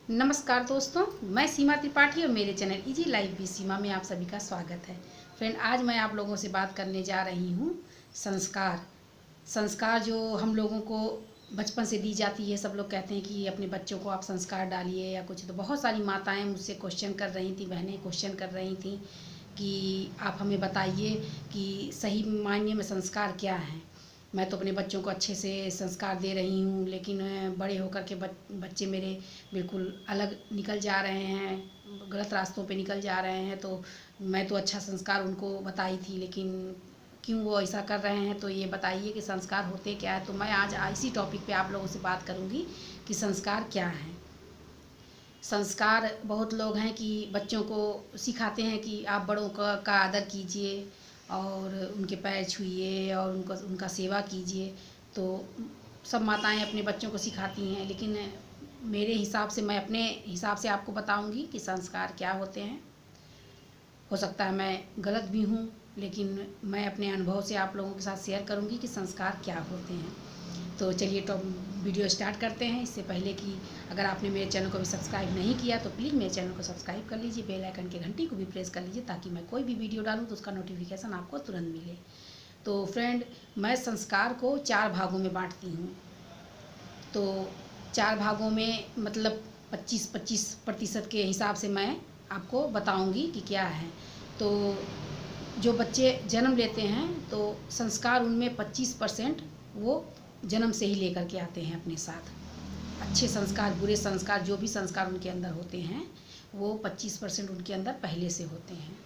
नमस्कार दोस्तों, मैं सीमा त्रिपाठी और मेरे चैनल इजी लाइफ भी सीमा में आप सभी का स्वागत है। फ्रेंड, आज मैं आप लोगों से बात करने जा रही हूँ संस्कार। संस्कार जो हम लोगों को बचपन से दी जाती है। सब लोग कहते हैं कि अपने बच्चों को आप संस्कार डालिए या कुछ। तो बहुत सारी माताएं मुझसे क्वेश्चन कर रही थी, बहनें क्वेश्चन कर रही थी कि आप हमें बताइए कि सही मायने में संस्कार क्या हैं। मैं तो अपने बच्चों को अच्छे से संस्कार दे रही हूँ, लेकिन बड़े होकर के बच्चे मेरे बिल्कुल अलग निकल जा रहे हैं, गलत रास्तों पे निकल जा रहे हैं। तो मैं तो अच्छा संस्कार उनको बताई थी, लेकिन क्यों वो ऐसा कर रहे हैं। तो ये बताइए कि संस्कार होते क्या है। तो मैं आज इसी टॉपिक पे आप लोगों से बात करूँगी कि संस्कार क्या हैं। संस्कार बहुत लोग हैं कि बच्चों को सिखाते हैं कि आप बड़ों का आदर कीजिए और उनके पैर छूइए और उनका सेवा कीजिए। तो सब माताएं अपने बच्चों को सिखाती हैं, लेकिन मेरे हिसाब से, मैं अपने हिसाब से आपको बताऊंगी कि संस्कार क्या होते हैं। हो सकता है मैं गलत भी हूँ, लेकिन मैं अपने अनुभव से आप लोगों के साथ शेयर करूँगी कि संस्कार क्या होते हैं। तो चलिए तो वीडियो स्टार्ट करते हैं। इससे पहले कि अगर आपने मेरे चैनल को भी सब्सक्राइब नहीं किया तो प्लीज़ मेरे चैनल को सब्सक्राइब कर लीजिए, बेल आइकन की घंटी को भी प्रेस कर लीजिए, ताकि मैं कोई भी वीडियो डालूँ तो उसका नोटिफिकेशन आपको तुरंत मिले। तो फ्रेंड, मैं संस्कार को 4 भागों में बांटती हूँ। तो 4 भागों में मतलब 25-25% के हिसाब से मैं आपको बताऊंगी कि क्या है। तो जो बच्चे जन्म लेते हैं तो संस्कार उनमें 25% वो जन्म से ही लेकर के आते हैं अपने साथ। अच्छे संस्कार, बुरे संस्कार, जो भी संस्कार उनके अंदर होते हैं वो 25% उनके अंदर पहले से होते हैं।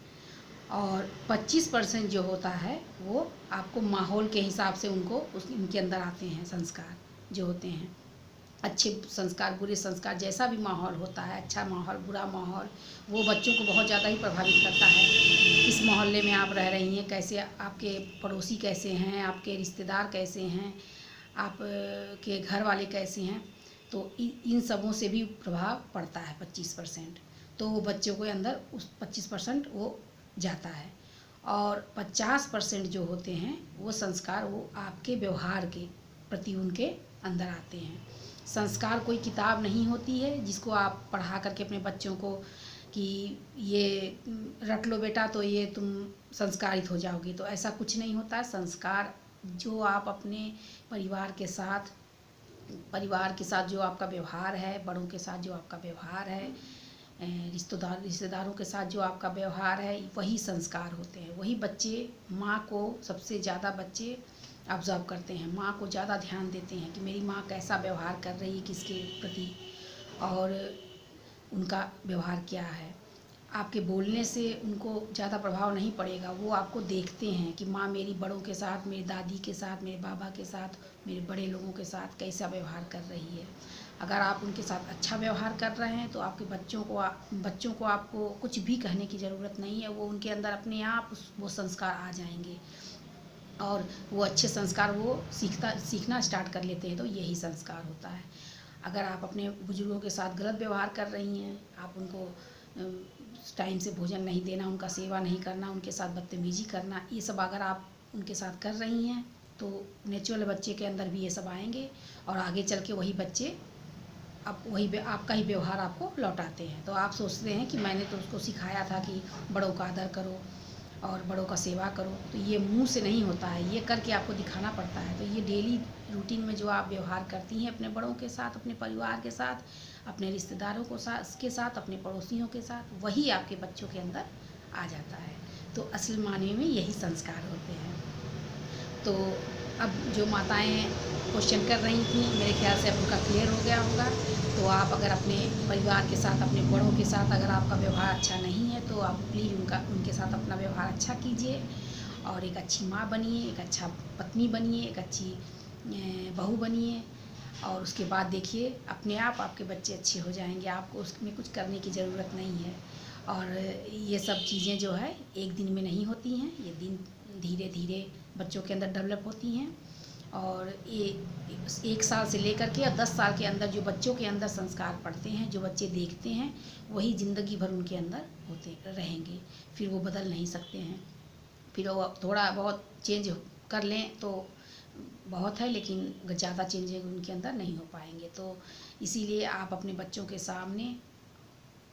और 25% जो होता है वो आपको माहौल के हिसाब से उनके अंदर आते हैं संस्कार जो होते हैं। अच्छे संस्कार, बुरे संस्कार, जैसा भी माहौल होता है, अच्छा माहौल, बुरा माहौल, वो बच्चों को बहुत ज़्यादा ही प्रभावित करता है। किस मोहल्ले में आप रह रही हैं, कैसे आपके पड़ोसी कैसे हैं, आपके रिश्तेदार कैसे हैं, आप के घर वाले कैसे हैं। तो इन सबों से भी प्रभाव पड़ता है 25%। तो वो बच्चों के अंदर उस 25% वो जाता है। और 50% जो होते हैं वो संस्कार वो आपके व्यवहार के प्रति उनके अंदर आते हैं। संस्कार कोई किताब नहीं होती है जिसको आप पढ़ा करके अपने बच्चों को कि ये रट लो बेटा तो ये तुम संस्कारित हो जाओगे। तो ऐसा कुछ नहीं होता है। संस्कार जो आप अपने परिवार के साथ जो आपका व्यवहार है, बड़ों के साथ जो आपका व्यवहार है, रिश्तेदारों के साथ जो आपका व्यवहार है, वही संस्कार होते हैं। वही बच्चे, माँ को सबसे ज़्यादा बच्चे ऑब्ज़र्व करते हैं, माँ को ज़्यादा ध्यान देते हैं कि मेरी माँ कैसा व्यवहार कर रही है किसके प्रति, और उनका व्यवहार क्या है। आपके बोलने से उनको ज़्यादा प्रभाव नहीं पड़ेगा। वो आपको देखते हैं कि माँ मेरी बड़ों के साथ, मेरी दादी के साथ, मेरे बाबा के साथ, मेरे बड़े लोगों के साथ कैसा व्यवहार कर रही है। अगर आप उनके साथ अच्छा व्यवहार कर रहे हैं तो आपके बच्चों को आपको कुछ भी कहने की ज़रूरत नहीं है। वो उनके अंदर अपने आप वो संस्कार आ जाएंगे और वो अच्छे संस्कार वो सीखना स्टार्ट कर लेते हैं। तो यही संस्कार होता है। अगर आप अपने बुजुर्गों के साथ गलत व्यवहार कर रही हैं, आप उनको टाइम से भोजन नहीं देना, उनका सेवा नहीं करना, उनके साथ बदतमीजी करना, ये सब अगर आप उनके साथ कर रही हैं तो नेचुरल बच्चे के अंदर भी ये सब आएंगे और आगे चल के वही बच्चे अब वही आपका ही व्यवहार आपको लौटाते हैं। तो आप सोचते हैं कि मैंने तो उसको सिखाया था कि बड़ों का आदर करो और बड़ों का सेवा करो। तो ये मुंह से नहीं होता है, ये करके आपको दिखाना पड़ता है। तो ये डेली रूटीन में जो आप व्यवहार करती हैं अपने बड़ों के साथ, अपने परिवार के साथ, अपने रिश्तेदारों के साथ, अपने पड़ोसियों के साथ, वही आपके बच्चों के अंदर आ जाता है। तो असल मायने में यही संस्कार होते हैं। तो अब जो माताएं क्वेश्चन कर रही थी, मेरे ख्याल से अब उनका क्लियर हो गया होगा। तो आप अगर अपने परिवार के साथ, अपने बड़ों के साथ अगर आपका व्यवहार अच्छा नहीं है तो आप प्लीज़ उनके साथ अपना व्यवहार अच्छा कीजिए और एक अच्छी माँ बनिए, एक अच्छा पत्नी बनिए, एक अच्छी बहू बनिए। और उसके बाद देखिए अपने आप आपके बच्चे अच्छे हो जाएंगे। आपको उसमें कुछ करने की ज़रूरत नहीं है। और ये सब चीज़ें जो है एक दिन में नहीं होती हैं, ये दिन धीरे धीरे बच्चों के अंदर डेवलप होती हैं। और ये 1 साल से लेकर के या 10 साल के अंदर जो बच्चों के अंदर संस्कार पड़ते हैं, जो बच्चे देखते हैं, वही ज़िंदगी भर उनके अंदर होते रहेंगे। फिर वो बदल नहीं सकते हैं। फिर वो थोड़ा बहुत चेंज कर लें तो बहुत है, लेकिन ज़्यादा चेंजेज उनके अंदर नहीं हो पाएंगे। तो इसीलिए आप अपने बच्चों के सामने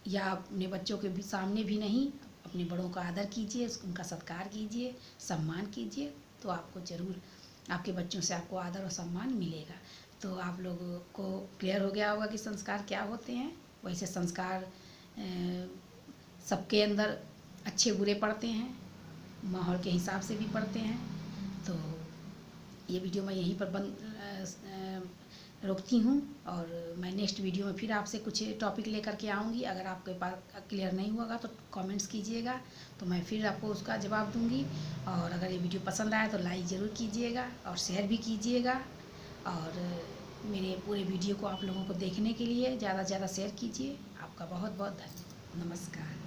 या अपने बच्चों के भी सामने भी नहीं, अपने बड़ों का आदर कीजिए, उनका सत्कार कीजिए, सम्मान कीजिए, तो आपको ज़रूर आपके बच्चों से आपको आदर और सम्मान मिलेगा। तो आप लोगों को क्लियर हो गया होगा कि संस्कार क्या होते हैं। वैसे संस्कार सबके अंदर अच्छे बुरे पड़ते हैं, माहौल के हिसाब से भी पड़ते हैं। तो ये वीडियो मैं यहीं पर रोकती हूँ और मैं नेक्स्ट वीडियो में फिर आपसे कुछ टॉपिक लेकर के आऊँगी। अगर आपके पास क्लियर नहीं होगा तो कमेंट्स कीजिएगा, तो मैं फिर आपको उसका जवाब दूँगी। और अगर ये वीडियो पसंद आया तो लाइक ज़रूर कीजिएगा और शेयर भी कीजिएगा। और मेरे पूरे वीडियो को आप लोगों को देखने के लिए ज़्यादा से ज़्यादा शेयर कीजिए। आपका बहुत बहुत धन्यवाद। नमस्कार।